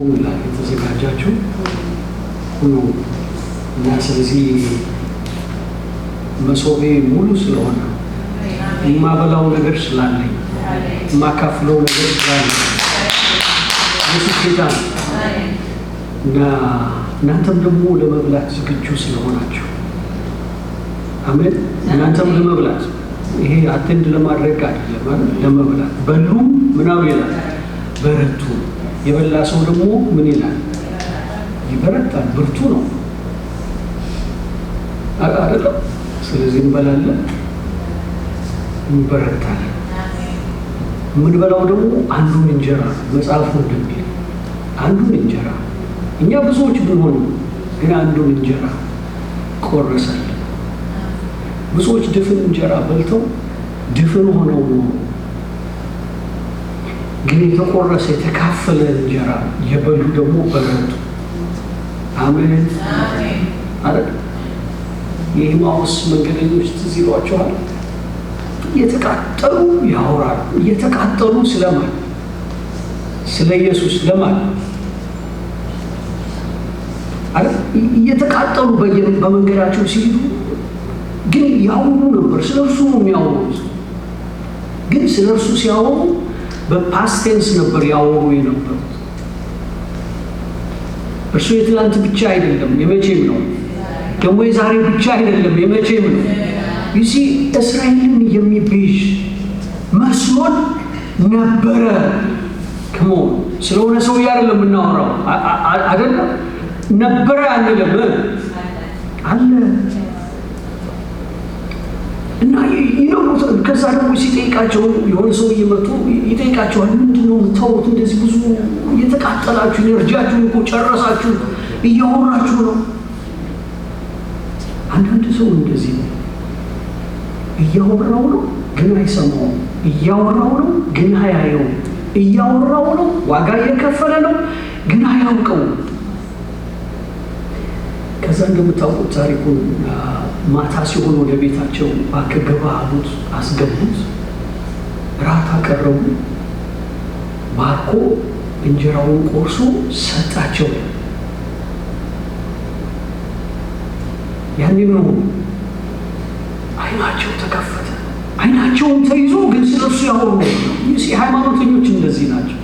ላይ የተዘጋጃችሁ ሁሉ እና ስለዚህ መሶቤ ሙሉ ስለሆነ የማበላው ነገር ስላለኝ የማካፍለው ነገር ስላለኝ ኢየሱስ ጌታ ነው እና እናንተም ደግሞ ለመብላት ዝግጁ ስለሆናችሁ አሜን። እናንተም ለመብላት ይሄ አቴንድ ለማድረግ አይደለም ማለት ለመብላት በሉ ምናምን ይላል በረቱ። የበላ ሰው ደግሞ ምን ይላል? ይበረታል፣ ብርቱ ነው አይደል? ስለዚህ እንበላለን፣ እንበረታለን። የምንበላው ደግሞ አንዱን እንጀራ መጽሐፉ እንደሚል አንዱን እንጀራ እኛ ብዙዎች ብንሆኑ ግን አንዱን እንጀራ ቆረሰልን። ብዙዎች ድፍን እንጀራ በልተው ድፍን ሆነው ነው ግን የተቆረሰ የተካፈለ እንጀራ የበሉ ደግሞ በረቱ። አሜን አሜን። አይደል? የኤማሁስ መንገደኞች ትዝ ይሏቸዋል። እየተቃጠሉ ያወራሉ። እየተቃጠሉ ስለማን? ስለ ኢየሱስ። ለማን? አይደል? እየተቃጠሉ በመንገዳቸው ሲሄዱ ግን ያወሩ ነበር። ስለ እርሱ ነው የሚያወሩት። ግን ስለ እርሱ ሲያወሩ በፓስት ቴንስ ነበር ያወሩ የነበሩት። እርሱ የትላንት ብቻ አይደለም የመቼም ነው። ደግሞ የዛሬ ብቻ አይደለም የመቼም ነው። ይሲ እስራኤልን የሚቤዥ መስሎን ነበረ። ከሞ ስለሆነ ሰው አይደለም የምናወራው አይደለም ነበረ አንልም አለ እና ይኖሩት። ከዛ ደግሞ ሲጠይቃቸው የሆነ ሰው እየመጡ ይጠይቃቸዋል። ምንድነው የምታወሩት? እንደዚህ ብዙ እየተቃጠላችሁ ኢነርጂያችሁን እኮ ጨረሳችሁ፣ እያወራችሁ ነው። አንዳንድ ሰው እንደዚህ ነው። እያወራው ነው ግን አይሰማውም። እያወራው ነው ግን አያየውም። እያወራው ነው ዋጋ እየከፈለ ነው ግን አያውቀውም። ከዛ እንደምታውቁት ታሪኩን ማታ ሲሆን ወደ ቤታቸው አከገባ አሉት፣ አስገቡት፣ ራት አቀረቡ። ባርኮ እንጀራውን ቆርሶ ሰጣቸው። ያኔ ነው አይናቸው ተከፈተ። አይናቸውም ተይዞ ግን ስለሱ ያወሩ ነው። ይህ ሃይማኖተኞች እንደዚህ ናቸው።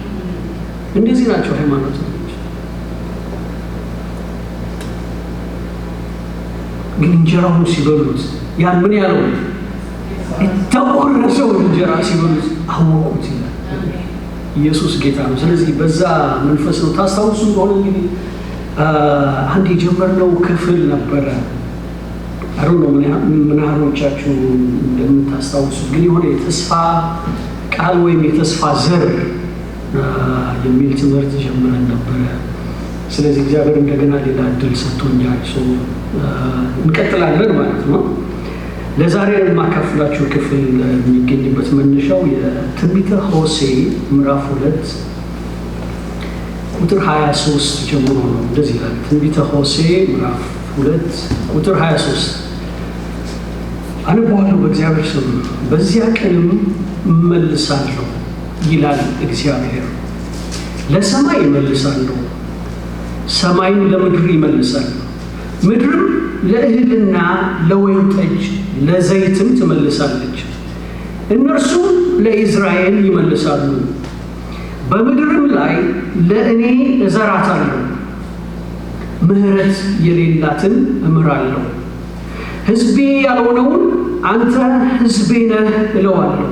እንደዚህ ናቸው ሃይማኖተኞች። ግን እንጀራውን ሲበሉት ያን ምን ያለው የተቆረሰው እንጀራ ሲበሉት አወቁት ይላል። ኢየሱስ ጌታ ነው። ስለዚህ በዛ መንፈስ ነው። ታስታውሱ እንደሆነ እንግዲህ አንድ የጀመርነው ክፍል ነበረ። አሁን ነው ምን ያህሎቻችሁ እንደምታስታውሱ ግን የሆነ የተስፋ ቃል ወይም የተስፋ ዘር የሚል ትምህርት ጀምረን ነበረ። ስለዚህ እግዚአብሔር እንደገና ሌላ እድል ሰጥቶኛል። እንቀጥላለን ማለት ነው። ለዛሬ የማካፍላችሁ ክፍል የሚገኝበት መነሻው የትንቢተ ሆሴዕ ምዕራፍ 2 ቁጥር 23 ጀምሮ ነው። እንደዚህ ይላል። ትንቢተ ሆሴዕ ምዕራፍ 2 ቁጥር 23 አነባዋለሁ በእግዚአብሔር ስም። በዚያ ቀንም እመልሳለሁ ይላል እግዚአብሔር፣ ለሰማይ እመልሳለሁ፣ ሰማይም ለምድር ይመልሳል፣ ምድርም ለእህልና ለወይን ጠጅ ለዘይትም ትመልሳለች። እነርሱ ለኢዝራኤል ይመልሳሉ፣ በምድርም ላይ ለእኔ እዘራታለሁ፣ ምሕረት የሌላትን እምራለሁ። ሕዝቤ ያልሆነውን አንተ ሕዝቤ ነህ እለዋለሁ፣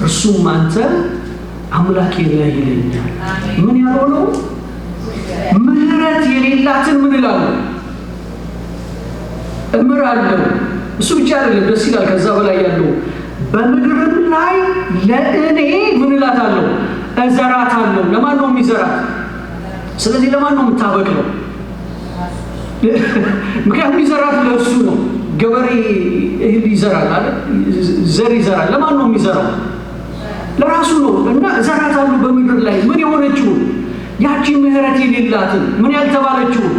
እርሱም አንተ አምላኬ ነህ ይለኛል። ምን ያልሆነው? ምሕረት የሌላትን ምን እላለሁ? እምራለሁ። እሱ ብቻ አይደለም፣ ደስ ይላል። ከዛ በላይ ያለው በምድርም ላይ ለእኔ ምን እላታለሁ? እዘራታለሁ። ለማን ነው የሚዘራት? ስለዚህ ለማን ነው የምታበቅለው? ምክንያቱም የሚዘራት ለእሱ ነው። ገበሬ እህል ይዘራል አይደል? ዘር ይዘራል። ለማን ነው የሚዘራው? ለራሱ ነው። እና እዘራታለሁ በምድር ላይ ምን የሆነችውን ያቺ ምሕረት የሌላትን ምን ያልተባለችውን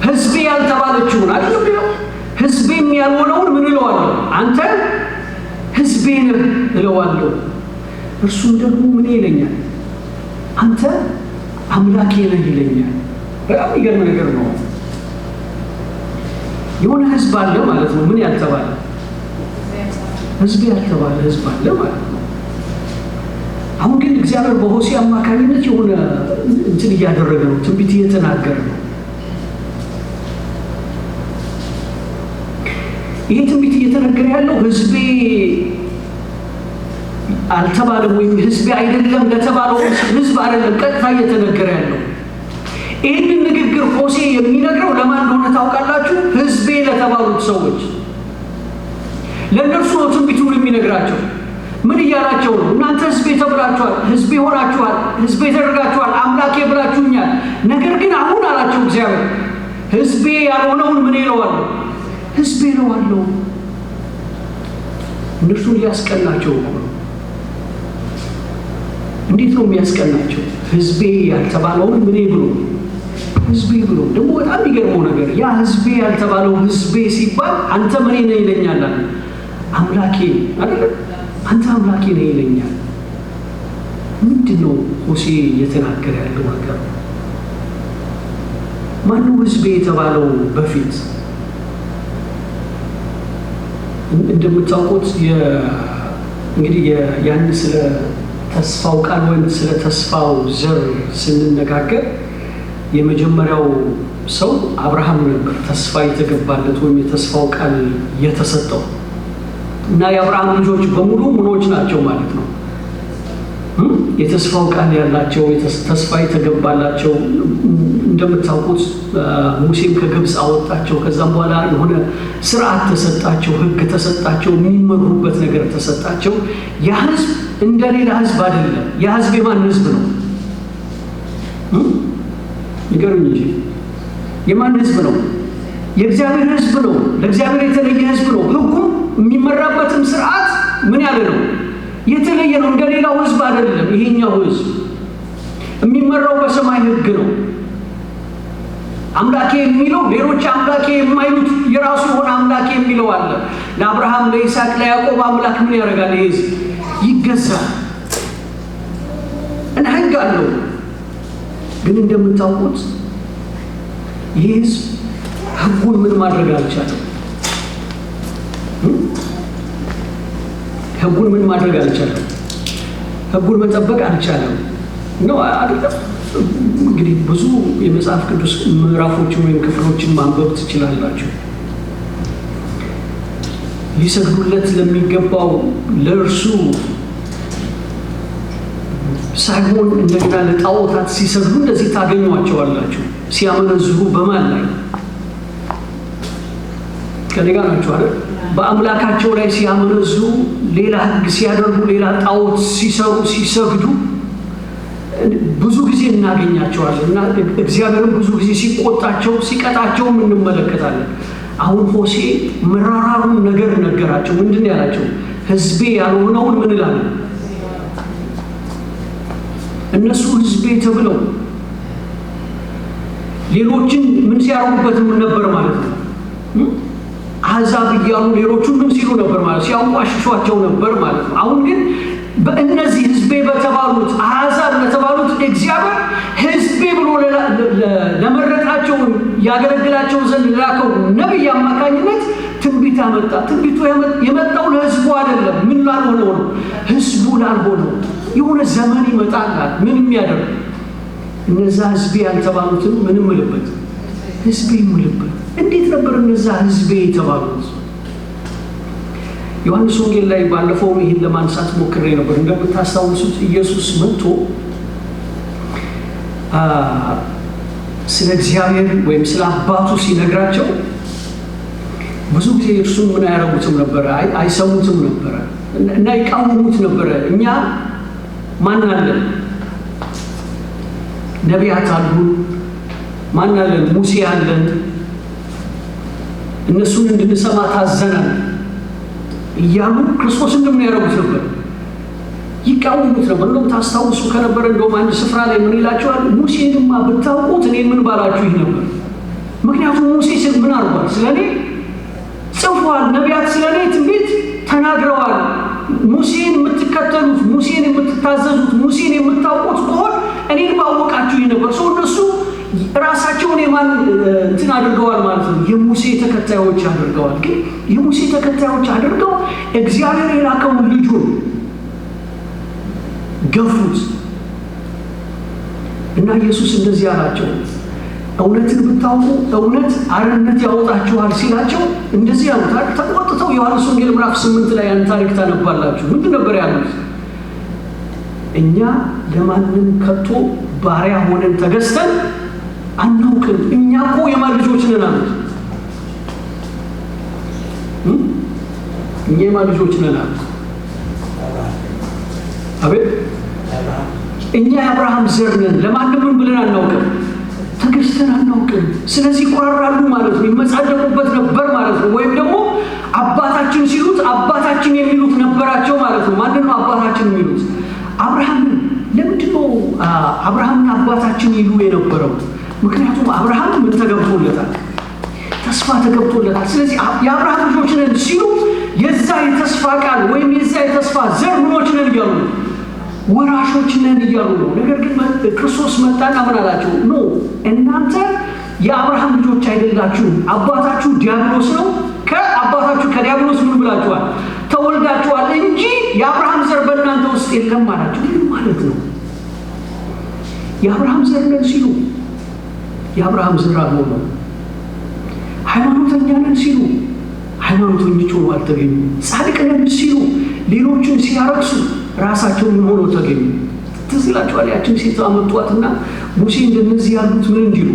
ሕዝቤ ያልተባለችውን አይደለም ነው። ሕዝቤም ያልሆነውን ምን እለዋለሁ? አንተ ሕዝቤ ነህ እለዋለሁ፣ እርሱም ደግሞ ምን ይለኛል? አንተ አምላኬ ነህ ይለኛል። በጣም ይገርም ነገር ነው። የሆነ ህዝብ አለ ማለት ነው። ምን ያልተባለ ህዝብ ያልተባለ ህዝብ አለ ማለት ነው። አሁን ግን እግዚአብሔር በሆሴዕ አማካኝነት የሆነ እንትን እያደረገ ነው፣ ትንቢት እየተናገረ ነው። ይሄ ትንቢት እየተነገረ ያለው ህዝቤ አልተባለም ወይም ህዝቤ አይደለም ለተባለው ህዝብ አይደለም ቀጥታ እየተነገረ ያለው። ይህንን ንግግር ሆሴዕ የሚነግረው ለማን እንደሆነ ታውቃላችሁ? ህዝቤ ለተባሉት ሰዎች ለእነርሱ ነው ትንቢቱን የሚነግራቸው። ምን እያላቸው ነው? እናንተ ህዝቤ ተብላችኋል፣ ህዝቤ ሆናችኋል፣ ህዝቤ ተደርጋችኋል፣ አምላኬ ብላችሁኛል። ነገር ግን አሁን አላቸው እግዚአብሔር ህዝቤ ያልሆነውን ምን ይለዋለሁ? ህዝቤ እለዋለሁ። እነርሱን ሊያስቀናቸው ነው። እንዴት ነው የሚያስቀናቸው? ህዝቤ ያልተባለውን ምን ብሎ ህዝቤ ብሎ። ደግሞ በጣም የሚገርመው ነገር ያ ህዝቤ ያልተባለው ህዝቤ ሲባል አንተ ምን ነህ ይለኛል አለ። አምላኬ አይደል? አንተ አምላኬ ነህ ይለኛል። ምንድነው ሆሴዕ እየተናገረ ያለው ነገር? ማነው ህዝቤ የተባለው? በፊት እንደምታውቁት እንግዲህ ያን ስለ ተስፋው ቃል ወይም ስለ ተስፋው ዘር ስንነጋገር የመጀመሪያው ሰው አብርሃም ነበር፣ ተስፋ የተገባለት ወይም የተስፋው ቃል የተሰጠው። እና የአብርሃም ልጆች በሙሉ ምኖች ናቸው ማለት ነው? የተስፋው ቃል ያላቸው፣ ተስፋ የተገባላቸው። እንደምታውቁት ሙሴም ከግብፅ አወጣቸው። ከዛም በኋላ የሆነ ስርዓት ተሰጣቸው፣ ህግ ተሰጣቸው፣ የሚመሩበት ነገር ተሰጣቸው። ያ ህዝብ እንደሌላ ህዝብ አይደለም። ያ ህዝብ የማን ህዝብ ነው? ንገሩኝ እንጂ የማን ህዝብ ነው? የእግዚአብሔር ህዝብ ነው። ለእግዚአብሔር የተለየ ህዝብ ነው። ህጉም የሚመራበትም ስርዓት ምን ያለ ነው? የተለየ ነው። እንደሌላው ህዝብ አይደለም። ይሄኛው ህዝብ የሚመራው በሰማይ ህግ ነው። አምላኬ የሚለው ሌሎች አምላኬ የማይሉት የራሱ የሆነ አምላኬ የሚለው አለ። ለአብርሃም፣ ለይስሐቅ፣ ለያዕቆብ አምላክ ምን ያደርጋል? ይሄ ህዝብ ይገዛል እና ህግ አለው። ግን እንደምታውቁት ይህ ህዝብ ህጉን ምን ማድረግ አልቻለም? ህጉን ምን ማድረግ አልቻለም? ህጉን መጠበቅ አልቻለም ነው አይደለም? እንግዲህ ብዙ የመጽሐፍ ቅዱስ ምዕራፎችን ወይም ክፍሎችን ማንበብ ትችላላችሁ። ሊሰግዱለት ለሚገባው ለእርሱ ሳይሆን እንደገና ለጣዖታት ሲሰግዱ እንደዚህ ታገኟቸዋላችሁ። ሲያመነዝሩ በማን ላይ? ከኔ ጋር ናችሁ አይደል? በአምላካቸው ላይ ሲያመነዝሩ፣ ሌላ ህግ ሲያደርጉ፣ ሌላ ጣዖት ሲሰሩ፣ ሲሰግዱ ብዙ ጊዜ እናገኛቸዋለን። እና እግዚአብሔርም ብዙ ጊዜ ሲቆጣቸው፣ ሲቀጣቸውም እንመለከታለን። አሁን ሆሴዕ መራራውን ነገር ነገራቸው። ምንድን ነው ያላቸው? ህዝቤ ያልሆነውን ምን እላለሁ? እነሱ ህዝቤ ተብለው ሌሎችን ምን ሲያረጉበት ምን ነበር ማለት ነው? አሕዛብ እያሉ ሌሎቹን ምን ሲሉ ነበር ማለት? ሲያንቋሽሿቸው ነበር ማለት ነው። አሁን ግን በእነዚህ ህዝቤ በተባሉት አሕዛብ ለተባሉት እግዚአብሔር ህዝቤ ብሎ ለመረጣቸው ያገለግላቸው ዘንድ ላከው ነብይ አማካኝነት ትንቢት አመጣ። ትንቢቱ የመጣው ለህዝቡ አይደለም። ምን ላልሆነው ነው? ህዝቡ ላልሆነው የሆነ ዘመን ይመጣል። ምን የሚያደርግ እነዛ ህዝቤ ያልተባሉትን ምን ምልበት? ህዝቤ ምልበት። እንዴት ነበር እነዛ ህዝቤ የተባሉት? ዮሐንስ ወንጌል ላይ ባለፈው ይህን ለማንሳት ሞክሬ ነበር። እንደምታስታውሱት ኢየሱስ መጥቶ ስለ እግዚአብሔር ወይም ስለ አባቱ ሲነግራቸው ብዙ ጊዜ እርሱን ምን አያረጉትም ነበረ? አይሰሙትም ነበረ እና ይቃወሙት ነበረ። እኛ ማን አለን? ነቢያት አሉን። ማን አለን? ሙሴ አለን። እነሱን እንድንሰማ ታዘናል እያሉ ክርስቶስ እንደምን ያደርጉት ነበር? ይቃወሙት ነበር። እንደውም ታስታውሱ ከነበረ እንደውም አንድ ስፍራ ላይ ምን ይላቸዋል? ሙሴንማ ብታውቁት እኔ ምን ባላችሁ ይህ ነበር። ምክንያቱም ሙሴ ምን አድርጓል? ስለኔ ጽፏል። ነቢያት ስለኔ ትንቢት ተናግረዋል። ሙሴን የምትከተሉት፣ ሙሴን የምትታዘዙት፣ ሙሴን የምታውቁት ከሆነ እኔን ባወቃችሁ ነበር። ሰው እነሱ ራሳቸውን የማን እንትን አድርገዋል ማለት ነው? የሙሴ ተከታዮች አድርገዋል። ግን የሙሴ ተከታዮች አድርገው እግዚአብሔር የላከውን ልጁን ገፉት እና ኢየሱስ እንደዚህ አላቸው፣ እውነትን ብታውቁ እውነት አርነት ያወጣችኋል ሲላቸው እንደዚህ ያሉት ተቆጥተው ዮሐንስ ወንጌል ምዕራፍ 8 ላይ ያን ታሪክ ታነባላችሁ። ምንድን ነበር ያሉት? እኛ ለማንም ከቶ ባሪያ ሆነን ተገዝተን አናውቅም። እኛ እኮ የማን ልጆች ነን አሉት። እኛ የማን ልጆች ነን አሉት። አቤት እኛ የአብርሃም ዘር ነን፣ ለማንም ምን ብለን አናውቅም፣ ተገዝተን አናውቅም። ስለዚህ ይቆራራሉ ማለት ነው፣ ይመጻደቁበት ነበር ማለት ነው። ወይም ደግሞ አባታችን ሲሉት አባታችን የሚሉት ነበራቸው ማለት ነው። ማንን ነው አባታችን የሚሉት? አብርሃምን። ለምንድን ነው አብርሃምን አባታችን ይሉ የነበረው? ምክንያቱም አብርሃም ምን ተገብቶለታል? ተስፋ ተገብቶለታል። ስለዚህ የአብርሃም ልጆች ነን ሲሉ የዛ የተስፋ ቃል ወይም የዛ የተስፋ ዘር ምኖች ነን እያሉ ነው፣ ወራሾች ነን እያሉ ነው። ነገር ግን ክርስቶስ መጣና ምን አላቸው? ኖ እናንተ የአብርሃም ልጆች አይደላችሁም፣ አባታችሁ ዲያብሎስ ነው። ከአባታችሁ ከዲያብሎስ ምን ብላችኋል? ተወልዳችኋል እንጂ የአብርሃም ዘር በእናንተ ውስጥ የለም አላቸው። ምን ማለት ነው? የአብርሃም ዘር ነን ሲሉ የአብርሃም ዘር አልሆኑም። ሃይማኖተኛ ነን ሲሉ ሃይማኖተኞች ሆነው አልተገኙም። ጻድቅ ነን ሲሉ ሌሎችን ሲያረክሱ ራሳቸው ምን ሆነው ተገኙ? ትዝ ይላችኋል ያችን ሴት አመጧትና ሙሴ እንደነዚህ ያሉት ምን እንዲሉ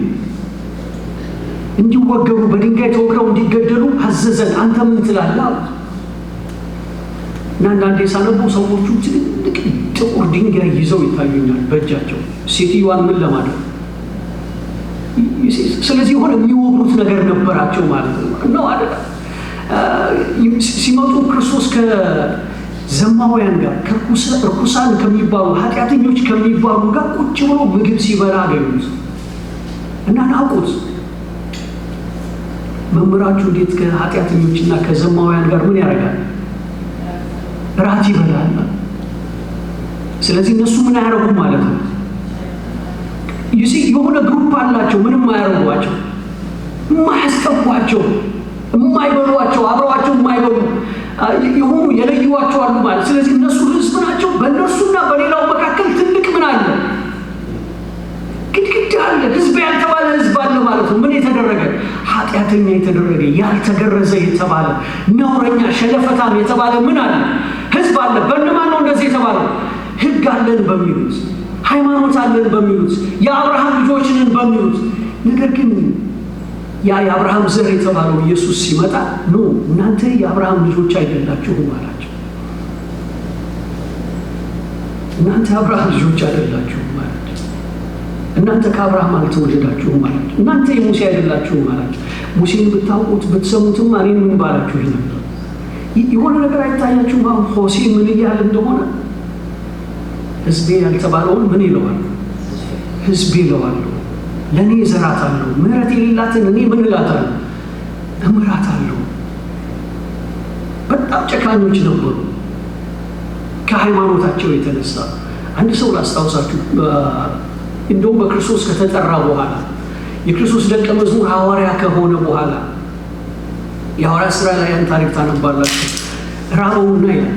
እንዲወገሩ በድንጋይ ተወግረው እንዲገደሉ አዘዘን፣ አንተ ምን ትላለህ አሉት። እና አንዳንዴ ሳነቡ ሰዎቹ ትልቅ ጥቁር ድንጋይ ይዘው ይታዩኛል በእጃቸው፣ ሴትዮዋን ምን ለማድረግ። ስለዚህ የሆነ የሚወግሩት ነገር ነበራቸው ማለት ነው አይደል? ሲመጡ ክርስቶስ ከዘማውያን ጋር ከርኩሳን ከሚባሉ ኃጢአተኞች ከሚባሉ ጋር ቁጭ ብሎ ምግብ ሲበላ አገኙት እና ናቁት። መምህራችሁ እንዴት ከኃጢአተኞችና ከዘማውያን ጋር ምን ያደርጋል? ራት ይበላል። ስለዚህ እነሱ ምን አያደርጉም ማለት ነው? የሆነ ግሩፕ አላቸው፣ ምንም አያደርጓቸው፣ የማያስጠቧቸው፣ የማይበሏቸው፣ አብረዋቸው የማይበሉ የሆኑ የለዩዋቸው አሉ ማለት። ስለዚህ እነሱ ህዝብ ናቸው። በእነርሱና በሌላው መካከል ትልቅ ምን አለ? ግድግዳ አለ። ህዝብ ያልተባለ ህዝብ አለ ማለት ነው። ምን የተደረገ? ኃጢአተኛ የተደረገ ያልተገረዘ የተባለ ነውረኛ ሸለፈታም የተባለ ምን አለ? ህዝብ አለ። በእነማን ነው እንደዚህ የተባለው? ህግ አለን በሚሉት፣ ሃይማኖት አለን በሚሉት፣ የአብርሃም ልጆች ነን በሚሉት። ነገር ግን ያ የአብርሃም ዘር የተባለው ኢየሱስ ሲመጣ ኖ እናንተ የአብርሃም ልጆች አይደላችሁም አላቸው። እናንተ የአብርሃም ልጆች አይደላችሁም አላቸው። እናንተ ከአብርሃም አልተወለዳችሁም አላቸው። እናንተ የሙሴ አይደላችሁም አላቸው። ሙሴን ብታውቁት ብትሰሙትም እኔን ምን ባላችሁ ነበር። የሆነ ነገር አይታያችሁም? አሁን ሆሴ ምን እያለ እንደሆነ ህዝቤ ያልተባለውን ምን ይለዋል? ህዝቤ ይለዋል። ለእኔ እዘራታለሁ፣ ምሕረት የሌላትን እኔ ምን እላታለሁ? እምራታለሁ። በጣም ጨካኞች ነበሩ ከሃይማኖታቸው የተነሳ። አንድ ሰው ላስታውሳችሁ፣ እንደውም በክርስቶስ ከተጠራ በኋላ የክርስቶስ ደቀ መዝሙር ሐዋርያ ከሆነ በኋላ የሐዋርያ ሥራ ላይ ያን ታሪክ ታነባላችሁ። ራበውና ይላል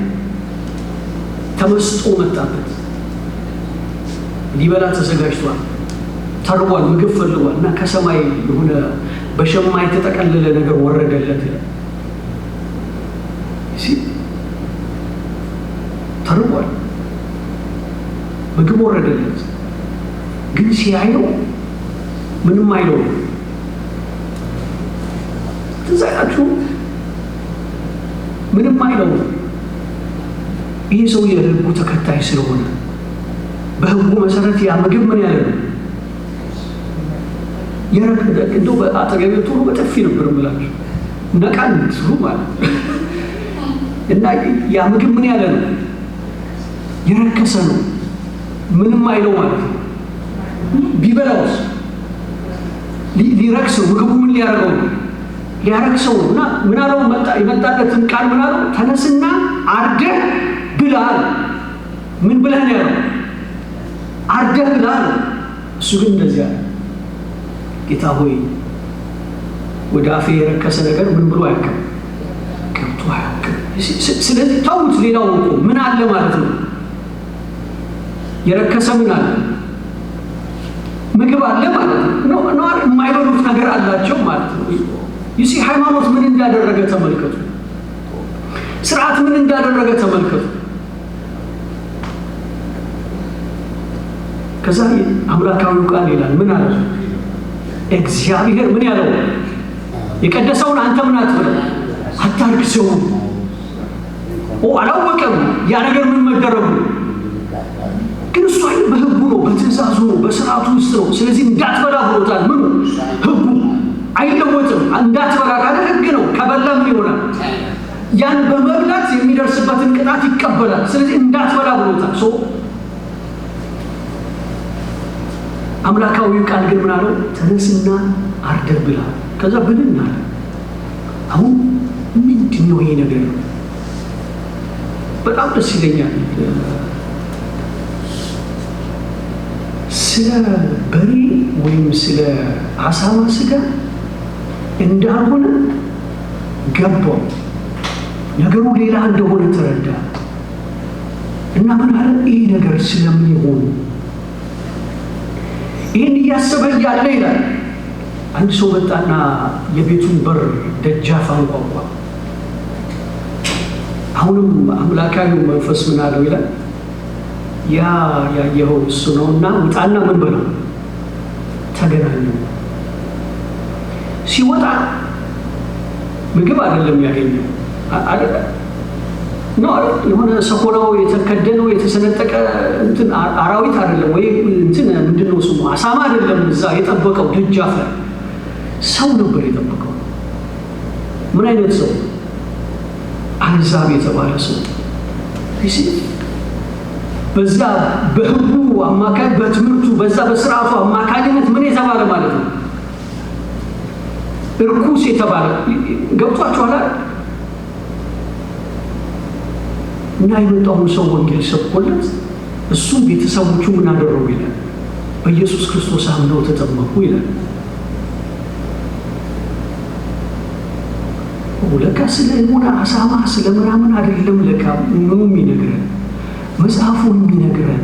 ተመስጦ መጣበት። ሊበላ ተዘጋጅቷል፣ ተርቧል፣ ምግብ ፈልጓል እና ከሰማይ የሆነ በሸማ የተጠቀለለ ነገር ወረደለት ይላል። ተርቧል፣ ምግብ ወረደለት። ግን ሲያየው ምንም አይለው። ትዝ አይላችሁ? ምንም አይለው። ይህ ሰው የህጉ ተከታይ ስለሆነ በህጉ መሰረት ያ ምግብ ምን ያለ ነው? እንደው በአጠገቤ ቶሎ በጥፊ ነበር ብላችሁ ነቃን ትሉ ማለት እና ያ ምግብ ምን ያለ ነው? የረከሰ ነው። ምንም አይለው ማለት ነው። ቢበላውስ ሊረክሰው፣ ምግቡ ምን ሊያደርገው ነው? ሊያረክሰው ነው። እና ምን አለው? የመጣለትን ቃል ምን አለው? ተነስና አርደህ ብላል። ምን ብለህ ነው ያለው? አርደህ ብላል። እሱ ግን እንደዚህ አለ፣ ጌታ ሆይ ወደ አፌ የረከሰ ነገር ምን ብሎ አያውቅም፣ ገብቶ አያውቅም። ስለዚህ ተውት። ሌላው እኮ ምን አለ ማለት ነው? የረከሰ ምን አለ? ምግብ አለ ማለት ነው። የማይበሉት ነገር አላቸው ማለት ነው። ይሲ ሃይማኖት ምን እንዳደረገ ተመልከቱ። ስርዓት ምን እንዳደረገ ተመልከቱ። ከዛ አምላካዊው ቃል ይላል ምን አለ? እግዚአብሔር ምን ያለው? የቀደሰውን አንተ ምን አትበለው፣ አታርክሰው። አላወቀም ያ ነገር ምን መደረጉ። ግን እሱ አይደል በህጉ ነው፣ በትእዛዙ ነው፣ በስርዓቱ ውስጥ ነው። ስለዚህ እንዳትበላ ብሎታል። ምኑ? ህጉ አይለወጥም። እንዳትበላ ካለ ህግ ነው። ከበላ ምን ይሆናል? ያን በመብላት የሚደርስበትን ቅጣት ይቀበላል። ስለዚህ እንዳትበላ ብሎታል። አምላካዊው ቃል ግን ምን አለው? ተነስና አርደህ ብላ። ከዛ ብልን አለ። አሁን ምንድን ነው ይሄ ነገር? በጣም ደስ ይለኛል። ስለ በሬ ወይም ስለ አሳማ ስጋ እንዳልሆነ ገባው። ነገሩ ሌላ እንደሆነ ተረዳ እና ምን አለ? ይሄ ነገር ስለምን ይሆን? ይህን እያሰበ እያለ ይላል አንድ ሰው መጣና የቤቱን በር ደጃፍ አንኳኳ። አሁንም አምላካዊው መንፈስ ምን አለው ይላል? ያ ያየኸው እሱ ነውና ውጣና ምን በለው ተገናኙ። ሲወጣ ምግብ አይደለም ያገኘው አይደለም ነው የሆነ ሰኮናው የተከደነው የተሰነጠቀ እንትን አራዊት አይደለም ወይ እንትን ምንድነው ስሙ አሳማ አይደለም። እዛ የጠበቀው ደጃፍ ላይ ሰው ነበር የጠበቀው። ምን አይነት ሰው? አሕዛብ የተባለ ሰው። በዛ በህጉ አማካይ በትምህርቱ በዛ በስርዓቱ አማካይነት ምን የተባለ ማለት ነው? እርኩስ የተባለ ገብቷችኋል? እና የመጣውን ሰው ወንጌል ሰብኮለት እሱም ቤተሰቦቹ ምን አደረጉ ይላል? በኢየሱስ ክርስቶስ አምነው ተጠመቁ ይላል። ለካ ስለ ሆነ አሳማ ስለ ምናምን አይደለም። ለካ ምኑ የሚነግረን መጽሐፉ የሚነግረን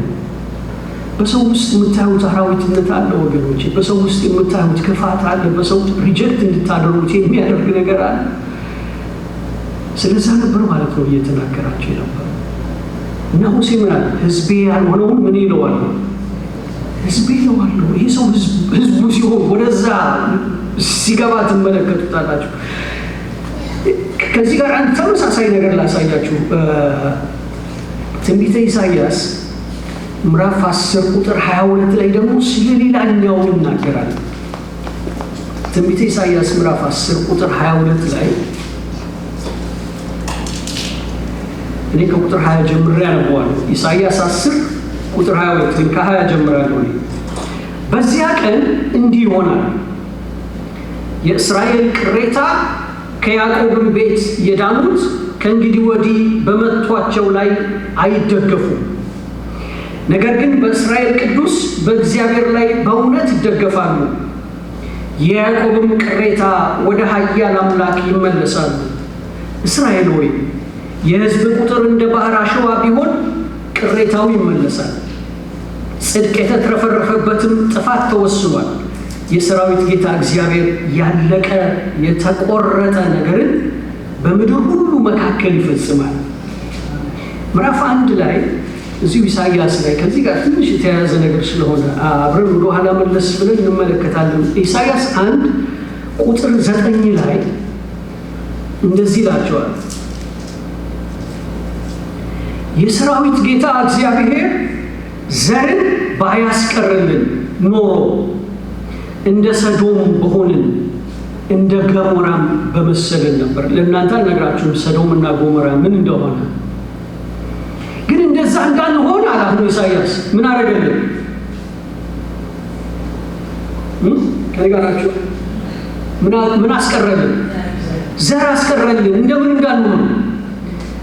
በሰው ውስጥ የምታዩት አራዊትነት አለ ወገኖቼ። በሰው ውስጥ የምታዩት ክፋት አለ። በሰው ሪጀክት እንድታደርጉት የሚያደርግ ነገር አለ። ስለዛ ነበር ማለት ነው እየተናገራቸው ነበር። እና ሙሴ ምን አለ? ህዝቤ ያልሆነውን ምን ይለዋል? ህዝቤ ይለዋል። ይሄ ሰው ህዝቡ ሲሆን ወደዛ ሲገባ ትመለከቱታላችሁ። ከዚህ ጋር አንድ ተመሳሳይ ነገር ላሳያችሁ። ትንቢተ ኢሳይያስ ምዕራፍ 10 ቁጥር 22 ላይ ደግሞ ስለ ሌላኛው ይናገራል። ትንቢተ ኢሳይያስ ምዕራፍ 10 ቁጥር 22 ላይ እኔ ከቁጥር 20 ጀምሬ አነበዋለሁ። ኢሳይያስ 10 ቁጥር 22 ግን ከ20 ጀምራለሁ። በዚያ ቀን እንዲህ ይሆናል፣ የእስራኤል ቅሬታ ከያዕቆብም ቤት የዳኑት ከእንግዲህ ወዲህ በመቷቸው ላይ አይደገፉም። ነገር ግን በእስራኤል ቅዱስ በእግዚአብሔር ላይ በእውነት ይደገፋሉ። የያዕቆብም ቅሬታ ወደ ኃያል አምላክ ይመለሳሉ። እስራኤል ሆይ የሕዝብ ቁጥር እንደ ባህር አሸዋ ቢሆን ቅሬታው ይመለሳል። ጽድቅ የተትረፈረፈበትም ጥፋት ተወስኗል። የሰራዊት ጌታ እግዚአብሔር ያለቀ የተቆረጠ ነገርን በምድር ሁሉ መካከል ይፈጽማል። ምዕራፍ 1 ላይ እዚሁ ኢሳይያስ ላይ ከዚህ ጋር ትንሽ የተያያዘ ነገር ስለሆነ አብረን ወደ ኋላ መለስ ብለን እንመለከታለን። ኢሳይያስ 1 ቁጥር 9 ላይ እንደዚህ ይላቸዋል፣ የሰራዊት ጌታ እግዚአብሔር ዘርን ባያስቀርልን ኖሮ እንደ ሰዶም በሆንን እንደ ገሞራም በመሰለን ነበር። ለእናንተ አልነግራችሁም ሰዶምና ገሞራ ምን እንደሆነ፣ ግን እንደዛ እንዳንሆን አላህ ኢሳይያስ ምን አደረገልን? ከኔ ጋር ናችሁ? ምን አስቀረልን? ዘር አስቀረልን። እንደምን እንዳንሆን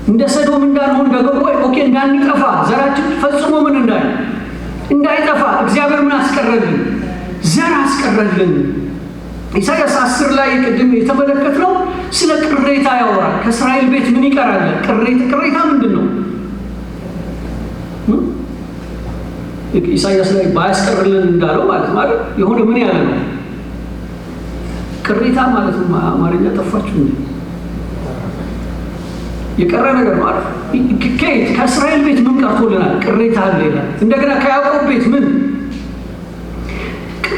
እንደ ሰዶም እንዳንሆን ደግሞ ኦኬ እንዳንጠፋ ዘራችን ፈጽሞ ምን እንዳይጠፋ እግዚአብሔር ምን አስቀረልን? ዘር አስቀረልን። ኢሳይያስ 10 ላይ ቅድም የተመለከትነው ስለ ቅሬታ ያወራል። ከእስራኤል ቤት ምን ይቀራል? ቅሬታ ምንድነው? ኢሳይያስ ላይ ባያስቀርልን እንዳለው ማለት የሆነ ምን ያለ ነው? ቅሬታ ማለት አማርኛ ጠፋችሁ እንዴ? የቀረ ነገር ማለት ከእስራኤል ቤት ምን ቀርቶልናል? ቅሬታ አለ ይላል። እንደገና ከያዕቆብ ቤት ምን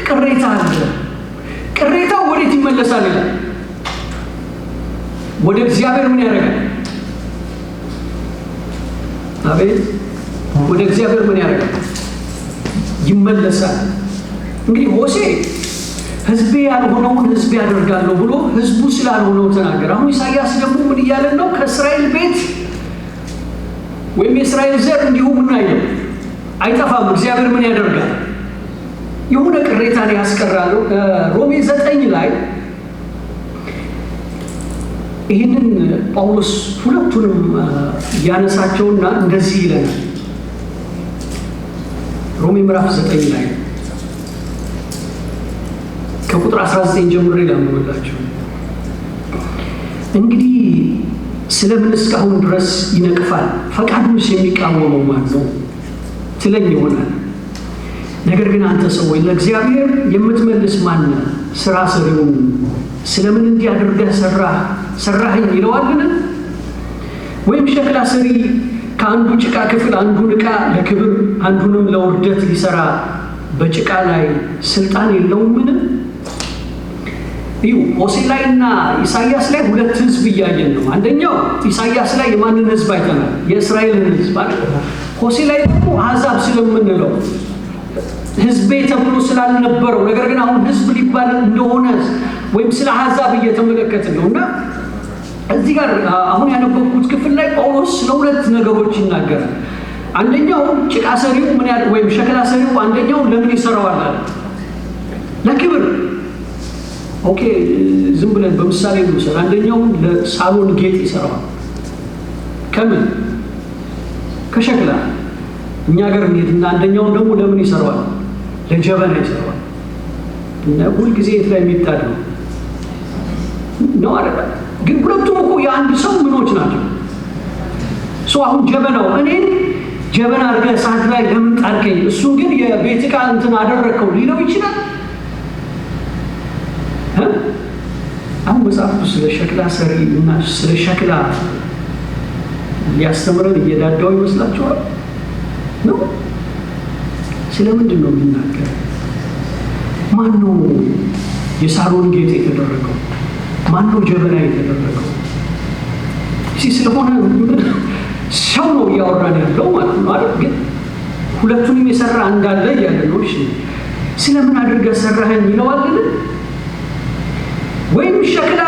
ቅሬታ አለ። ቅሬታው ወዴት ይመለሳል ይላል? ወደ እግዚአብሔር ምን ያደርጋል? አቤት ወደ እግዚአብሔር ምን ያደርጋል? ይመለሳል። እንግዲህ ሆሴ ህዝቤ ያልሆነውን ህዝብ ያደርጋለሁ ብሎ ህዝቡ ስላልሆነው ተናገረ። አሁን ኢሳይያስ ደግሞ ምን እያለ ነው? ከእስራኤል ቤት ወይም የእስራኤል ዘር እንዲሁ ምን አይጠፋም። እግዚአብሔር ምን ያደርጋል? የሆነ ቅሬታን ያስቀራሉ። ሮሜ 9 ላይ ይህንን ጳውሎስ ሁለቱንም ያነሳቸውና እንደዚህ ይለናል። ሮሜ ምዕራፍ 9 ላይ ከቁጥር 19 ጀምሮ ላምብላችሁ። እንግዲህ ስለምን እስካሁን ድረስ ይነቅፋል? ፈቃዱንስ የሚቃወመው ማን ነው ትለኝ ይሆናል። ነገር ግን አንተ ሰው ወይ ለእግዚአብሔር የምትመልስ ማን ነህ? ስራ ሰሪውን ስለምን እንዲህ አድርገህ ሰራኸኝ ይለዋልን? ወይም ሸክላ ሰሪ ከአንዱ ጭቃ ክፍል አንዱን ዕቃ ለክብር አንዱንም ለውርደት ሊሰራ በጭቃ ላይ ስልጣን የለውምን? ይሁ ሆሴ ላይና ኢሳይያስ ላይ ሁለት ህዝብ እያየን ነው። አንደኛው ኢሳይያስ ላይ የማንን ህዝብ አይተናል? የእስራኤልን ህዝብ አይደል? ሆሴ ላይ ደግሞ አሕዛብ ስለምንለው ህዝቤ ተብሎ ስላልነበረው ነገር ግን አሁን ህዝብ ሊባል እንደሆነ ወይም ስለ አሕዛብ እየተመለከትን ነውና እዚህ ጋር አሁን ያነበብኩት ክፍል ላይ ጳውሎስ ለሁለት ነገሮች ይናገራል። አንደኛው ጭቃ ሰሪው ምን ያህል ወይም ሸክላ ሰሪው አንደኛው ለምን ይሰራዋል አለ? ለክብር። ኦኬ ዝም ብለን በምሳሌ እንውሰድ። አንደኛው ለሳሎን ጌጥ ይሰራዋል። ከምን? ከሸክላ። እኛ ሀገር እንሂድና አንደኛውን ደግሞ ለምን ይሰራዋል? ለጀበና ይሰራዋል። እና ሁልጊዜ የት ላይ የሚጣድ ነው አይደል? ግን ሁለቱም እኮ የአንድ ሰው ምኖች ናቸው። አሁን ጀበናው እኔን ጀበና አድርገህ እሳት ላይ ለምን ጣልከኝ? እሱን ግን የቤት ዕቃ እንትን አደረግከው ሊለው ይችላል። አሁን መጽሐፍ ስለ ሸክላ ሰሪ እና ስለ ሸክላ ሊያስተምረን እየዳዳው ይመስላችኋል? ነው። ስለምንድን ነው የሚናገር? ማን ነው የሳሎን ጌጥ የተደረገው? ማን ነው ጀበና የተደረገው? ስለሆነ ሰው ነው እያወራን ያለው ማለት ነው አይደል? ግን ሁለቱንም የሰራ እንዳለ እያለ ነው። እሺ ስለምን አድርገህ ሰራኸኝ ይለዋልን? ወይም ሸክላ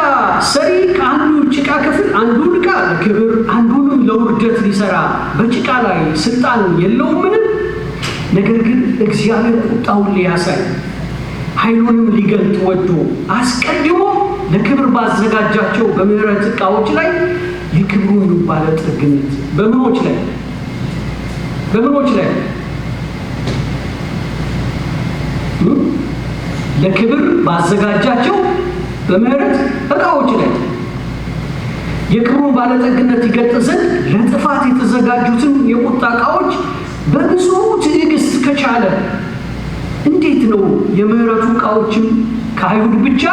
ሰሪ ከአንዱ ጭቃ ክፍል አንዱን ዕቃ ለክብር አንዱንም ለውርደት ሊሰራ በጭቃ ላይ ስልጣን የለውምን? ነገር ግን እግዚአብሔር ቁጣውን ሊያሳይ ኃይሉንም ሊገልጥ ወዶ አስቀድሞ ለክብር ባዘጋጃቸው በምሕረት ዕቃዎች ላይ የክብሩን ባለጠግነት በምኖች ላይ ለክብር ባዘጋጃቸው በምሕረት ዕቃዎች ላይ የክብሩን ባለጠግነት ይገልጥ ዘንድ ለጥፋት የተዘጋጁትን የቁጣ ዕቃዎች በብዙ ትዕግስት ከቻለ እንዴት ነው የምሕረቱ ዕቃዎችም ከአይሁድ ብቻ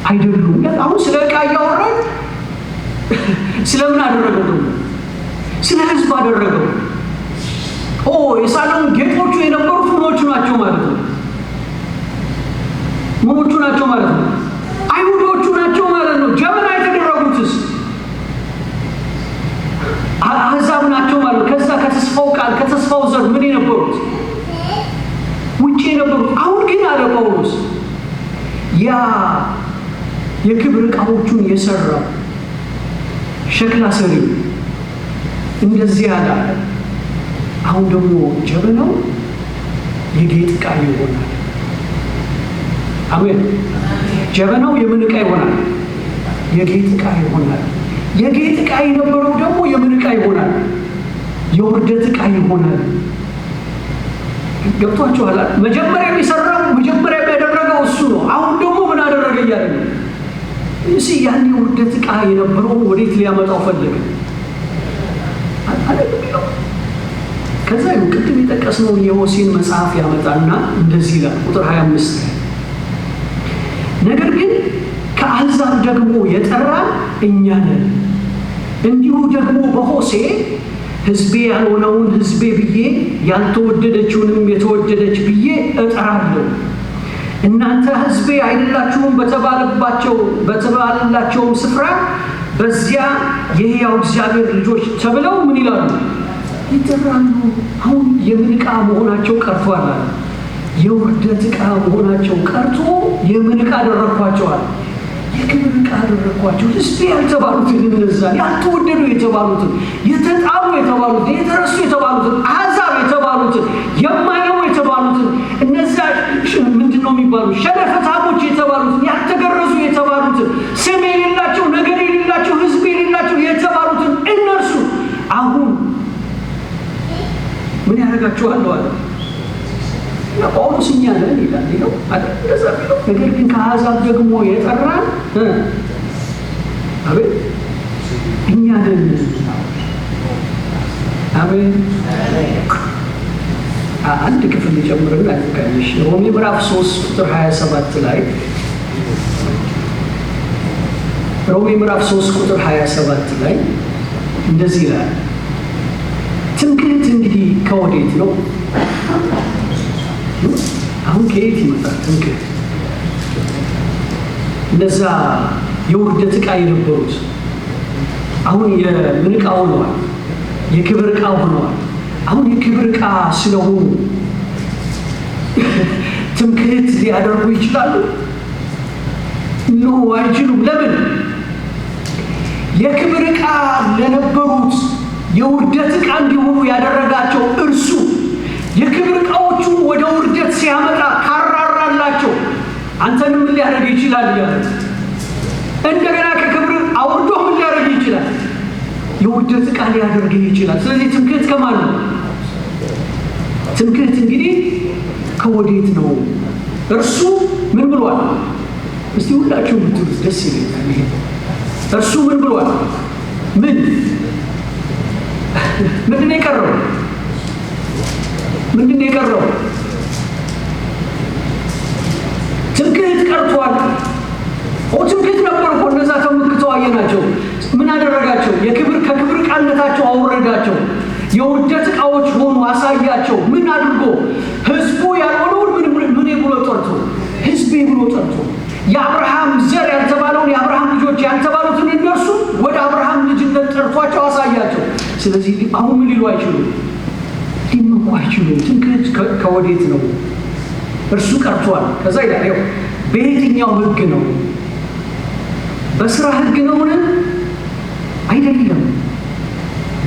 አይደሉም? አሁን ስለ ዕቃ እያወራን ስለምን አደረገው? ደግሞ ስለ ሕዝብ አደረገው። የሳሎን ጌጦቹ የነበሩት ምኖቹ ናቸው ማለት ነው። ምኖቹ ናቸው ማለት ነው? አይሁዶቹ ናቸው ማለት ነው። ጀበና የተደረጉትስ አሕዛብ ናቸው ማለት ነው። ከዛ ከተስፋው ቃል ከተስፋው ዘር ምን የነበሩት ውጪ የነበሩት። አሁን ግን አለ ጳውሎስ ያ የክብር ዕቃዎቹን የሰራው ሸክላ ሰሪ እንደዚህ ያለ አሁን ደግሞ ጀበናው የጌጥ ዕቃ ይሆናል። አሜን። ጀበናው የምን ዕቃ ይሆናል? የጌጥ ዕቃ ይሆናል። የጌጥ ዕቃ የነበረው ደግሞ የምን ዕቃ ይሆናል? የውርደት ዕቃ ይሆናል። ገብቷችኋል? መጀመሪያ የሚሰራው መጀመሪያ ያደረገው እሱ ነው። አሁን ደግሞ ምን አደረገ እያለ ነው። እዚህ ያን የውርደት ዕቃ የነበረው ወዴት ሊያመጣው ፈለገ? ከዛ ቅድም የጠቀስነው የሆሴን መጽሐፍ ያመጣና እንደዚህ ይላል ቁጥር 25 ነገር ግን ከአሕዛብ ደግሞ የጠራን እኛ ነን። እንዲሁ ደግሞ በሆሴ ሕዝቤ ያልሆነውን ሕዝቤ ብዬ ያልተወደደችውንም የተወደደች ብዬ እጠራለሁ። እናንተ ሕዝቤ አይደላችሁም በተባለላቸውም ስፍራ በዚያ የሕያው እግዚአብሔር ልጆች ተብለው ምን ይላሉ? ይጠራሉ። አሁን የምን ዕቃ መሆናቸው ቀርቷል። የውርደት ዕቃ መሆናቸው ቀርቶ የምን ዕቃ አደረኳቸዋል? የክብር ዕቃ አደረኳቸው። ሕዝቤ ያልተባሉትን እነዛን ያልተወደዱ የተባሉትን የተጣሉ የተባሉትን የተረሱ የተባሉትን አሕዛብ የተባሉትን የማይረቡ የተባሉትን እነዛ ምንድነው የሚባሉ ሸለፈታሞች የተባሉትን ያልተገረዙ የተባሉትን ስም የሌላቸው ነገር የሌላቸው ሕዝብ የሌላቸው የተባሉትን እነርሱ አሁን ምን ያደርጋቸዋል አለ ጳውሎስ። እኛ ነን ይላል ነው እንደዛ ቢለው፣ ነገር ግን ከአሕዛብ ደግሞ የጠራን አቤት እኛ ነን። አቤት አንድ ክፍል ጨምርና አይካልሽ ሮሜ ምዕራፍ 3 ቁጥር 27 ላይ ሮሜ ምዕራፍ 3 ቁጥር 27 ላይ እንደዚህ ይላል። ትምክህት እንግዲህ ከወዴት ነው? አሁን ከየት ይመጣል ትምክህት? እነዛ የውርደት ዕቃ የነበሩት አሁን የምን ዕቃ ሆነዋል? የክብር ዕቃ ሆነዋል። አሁን የክብር ዕቃ ስለሆኑ ትምክህት ሊያደርጉ ይችላሉ? ኖ አይችሉም። ለምን? የክብር ዕቃ ለነበሩት የውርደት ዕቃ እንዲሆኑ ያደረጋቸው እርሱ የክብር ዕቃዎቹን ወደ ውርደት ሲያመጣ ካራራላቸው አንተንም ምን ሊያደርግ ይችላል እያለ እንደገና ከክብር አውርዶ ምን ሊያደርግ ይችላል? የውርደት ዕቃ ሊያደርግ ይችላል። ስለዚህ ትምክህት ከማን ነው? ትምክህት እንግዲህ ከወዴት ነው? እርሱ ምን ብሏል? እስቲ ሁላችሁ ብትሉት ደስ ይለኛል። ይሄ እርሱ ምን ብሏል? ምንድን ነው የቀረው? ምንድን ነው የቀረው? ትምክህት ቀርቷል። ትምክህት ነበር እኮ እነዛ ተመክተው አየናቸው። ምን አደረጋቸው? ከክብር ዕቃነታቸው አወረዳቸው። የውርደት ዕቃዎች ሆኑ አሳያቸው። ምን አድርጎ? ሕዝቡ ያልሆነውን ምን ብሎ ጠርቶ? ሕዝቤ ብሎ ጠርቶ የአብርሃም ዘር ያልተባለውን የአብርሃም ልጆች ያልተባሉትን እነርሱ ወደ አብርሃም ልጅነት ጠርቷቸው አሳያቸው። ስለዚህ አሁን ምን ሊሉ አይችሉም? ሊመኩ አይችሉም። ትምክህት ከወዴት ነው? እርሱ ቀርቷል። ከዛ ይላል ይኸው በየትኛው ሕግ ነው? በስራ ሕግ ነውን? አይደለም፣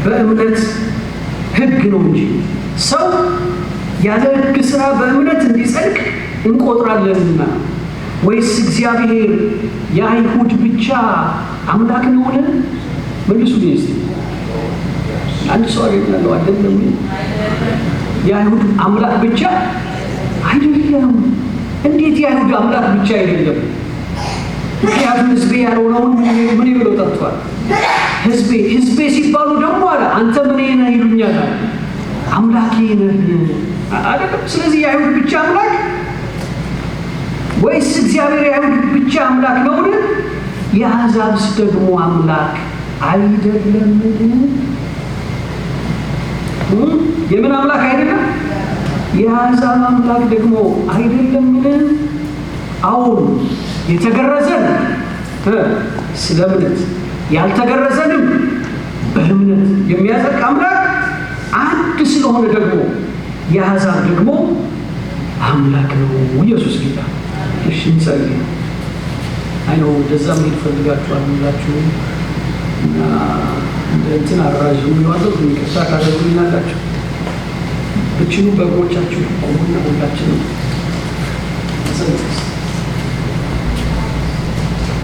በእምነት ሕግ ነው እንጂ ሰው ያለ ሕግ ስራ በእምነት እንዲጸድቅ እንቆጥራለንና። ወይስ እግዚአብሔር የአይሁድ ብቻ አምላክ ነውን? መልሱልኝ እስቲ። አንድ ሰው አገኛለሁ አይደለም። የአይሁድ አምላክ ብቻ አይደለም። እንዴት የአይሁድ አምላክ ብቻ አይደለም? ምክንያቱም ሕዝቤ ያልሆነውን ምን ብሎ ጠርቷል? ሕዝቤ ሲባሉ ደግሞ አለ አንተ ምን ነህ ይሉኛል፣ አምላኬ ነህ አይደለም። ስለዚህ የአይሁድ ብቻ አምላክ ወይስ እግዚአብሔር የአይሁድ ብቻ አምላክ ነውን? የአሕዛብስ ደግሞ አምላክ አይደለምን? የምን አምላክ አይደለም? የአሕዛብ አምላክ ደግሞ አይደለምን? አሁን የተገረዘን ስለ እምነት ያልተገረዘንም በእምነት የሚያጸድቅ አምላክ አንድ ስለሆነ ደግሞ የአሕዛብ ደግሞ አምላክ ነው። ኢየሱስ ጌታ። እሺ እንጸልይ። አይነው እንደዛ መሄድ ፈልጋችኋል ሁላችሁ እና እንትን አራዥሙ ይዋለው ይቅርታ ታደርጉልኛላችሁ። ብቻ በእግሮቻችሁ ቆሙና ሁላችንም